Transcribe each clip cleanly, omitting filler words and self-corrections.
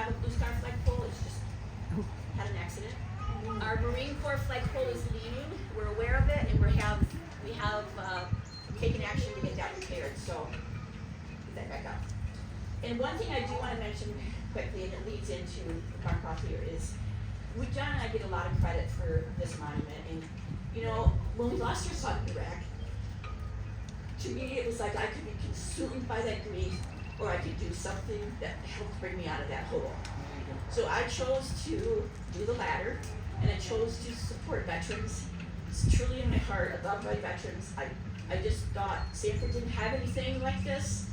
have a Blue Star flagpole, it's just had an accident. Our Marine Corps flagpole is leaning, we're aware of it, and we have taken action to get that repaired, so get that back up. And one thing I do want to mention quickly, and it leads into the mark off here, is John and I get a lot of credit for this monument, and you know, when we lost our son in Iraq, to me it was like I could be consumed by that grief, or I could do something that helped bring me out of that hole. So I chose to do the latter, and I chose to support veterans. It's truly in my heart, I love my veterans. I just thought Sanford didn't have anything like this.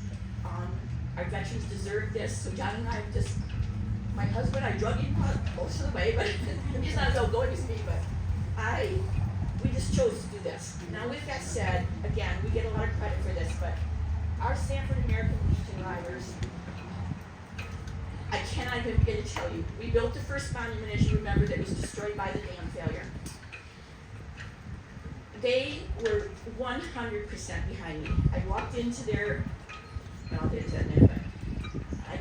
Our veterans deserve this, so John and I just, my husband, I drug him most of the way, but he's not as outgoing as me, but we just chose to do this. Now with that said, again, we get a lot of credit for this, but our Sanford American Legion riders, I cannot even begin to tell you, we built the first monument, as you remember, that was destroyed by the dam failure. They were 100% behind me. I walked into their, well, I'll get into that in a minute, but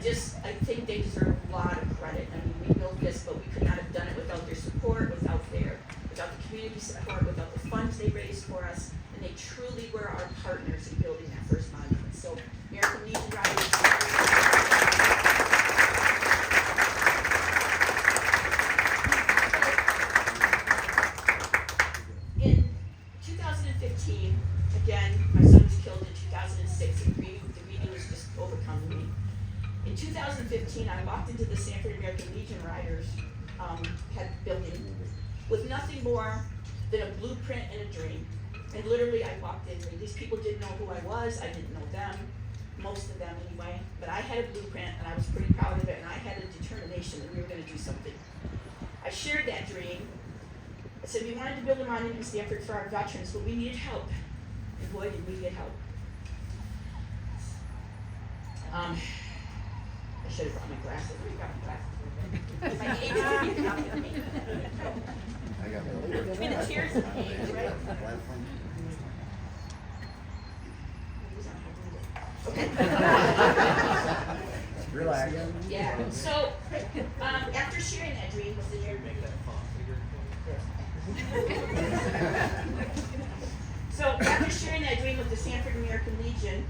I think they deserve a lot of credit. I mean, we built this, but we could not have done it without their support, without the community support, without the funds they raised for us, and they truly were our partners in building that first monument. So, American Legion riders. In 2015, again, my son was killed in 2006, and the grieving was just overcoming me. In 2015, I walked into the Sanford American Legion Riders building with nothing more than a blueprint and a dream. And literally, I walked in, and these people didn't know who I was, I didn't know them, most of them anyway, but I had a blueprint, and I was pretty proud of it, and I had a determination that we were going to do something. I shared that dream. I said we wanted to build a monument in Sanford for our veterans, but we needed help. And boy, did we get help. I should have brought my glasses. Where you got my glasses? My age is getting up with me. I got Between the tears and the age, right? Okay. Relax. Yeah. So after sharing that dream with the after sharing that dream with the Sanford American Legion,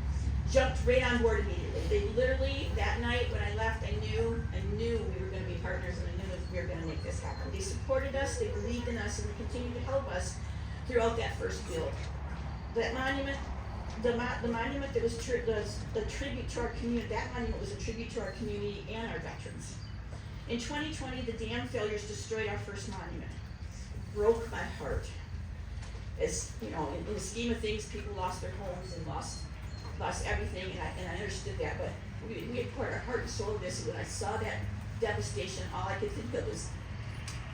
jumped right on board immediately. They literally, that night when I left, I knew we were going to be partners, and I knew that we were going to make this happen. They supported us, they believed in us, and they continued to help us throughout that first build. That monument, the monument that was the tribute to our community, that monument was a tribute to our community and our veterans. In 2020, the dam failures destroyed our first monument. It broke my heart. As you know, in the scheme of things, people lost their homes and lost everything, and I understood that, but we had poured our heart and soul into this, and when I saw that devastation, all I could think of was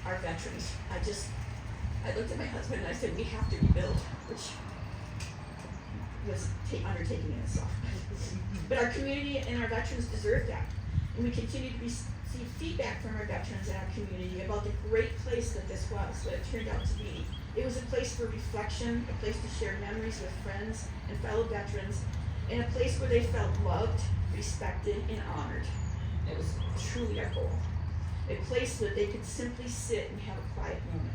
our veterans. I looked at my husband and I said, we have to rebuild, which was undertaking in itself. But our community and our veterans deserve that, and we continue to receive feedback from our veterans and our community about the great place that this was, what it turned out to be. It was a place for reflection, a place to share memories with friends and fellow veterans, and a place where they felt loved, respected, and honored. It was truly our goal. A place that they could simply sit and have a quiet moment.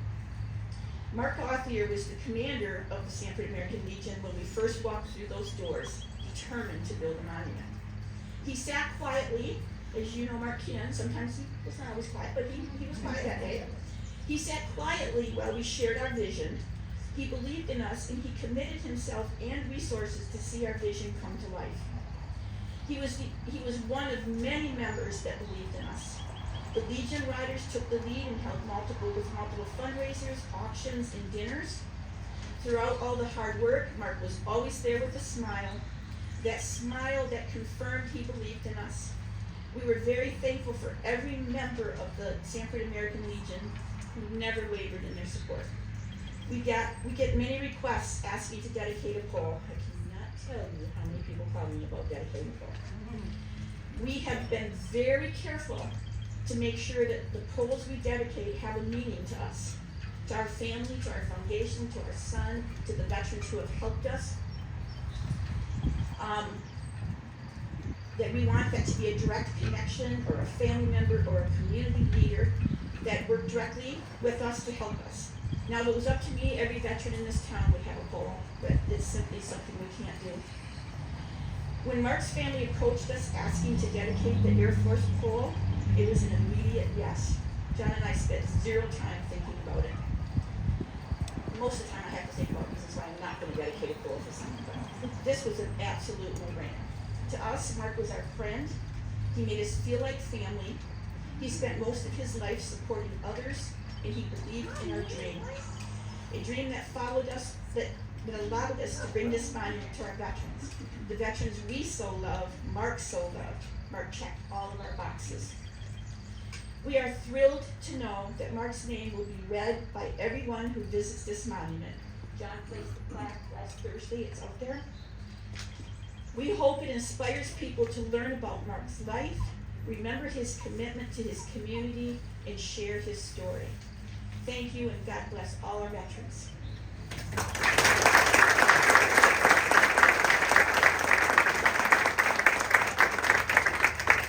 Mark Gauthier was the commander of the Sanford American Legion when we first walked through those doors, determined to build a monument. He sat quietly, as you know Mark can, sometimes he was not always quiet, but he was quiet that day. He sat quietly while we shared our vision. He believed in us, and he committed himself and resources to see our vision come to life. He was one of many members that believed in us. The Legion Riders took the lead and held multiple fundraisers, auctions, and dinners. Throughout all the hard work, Mark was always there with a smile that confirmed he believed in us. We were very thankful for every member of the Sanford American Legion who never wavered in their support. We get many requests asking to dedicate a pole. I cannot tell you how many people call me about dedicating a pole. We have been very careful to make sure that the poles we dedicate have a meaning to us, to our family, to our foundation, to our son, to the veterans who have helped us. that we want that to be a direct connection or a family member or a community leader that worked directly with us to help us. Now, if it was up to me, every veteran in this town would have a pole, but it's simply something we can't do. When Mark's family approached us asking to dedicate the Airforce pole, it was an immediate yes. John and I spent zero time thinking about it. Most of the time I have to think about it, because that's why I'm not going to dedicate a pole for someone, but this was an absolute no-brainer. To us, Mark was our friend. He made us feel like family. He spent most of his life supporting others, and he believed in our dream. A dream that followed us, that allowed us to bring this monument to our veterans. The veterans we so love, Mark so loved. Mark checked all of our boxes. We are thrilled to know that Mark's name will be read by everyone who visits this monument. John placed the plaque last Thursday, it's out there. We hope it inspires people to learn about Mark's life, remember his commitment to his community, and share his story. Thank you, and God bless all our veterans.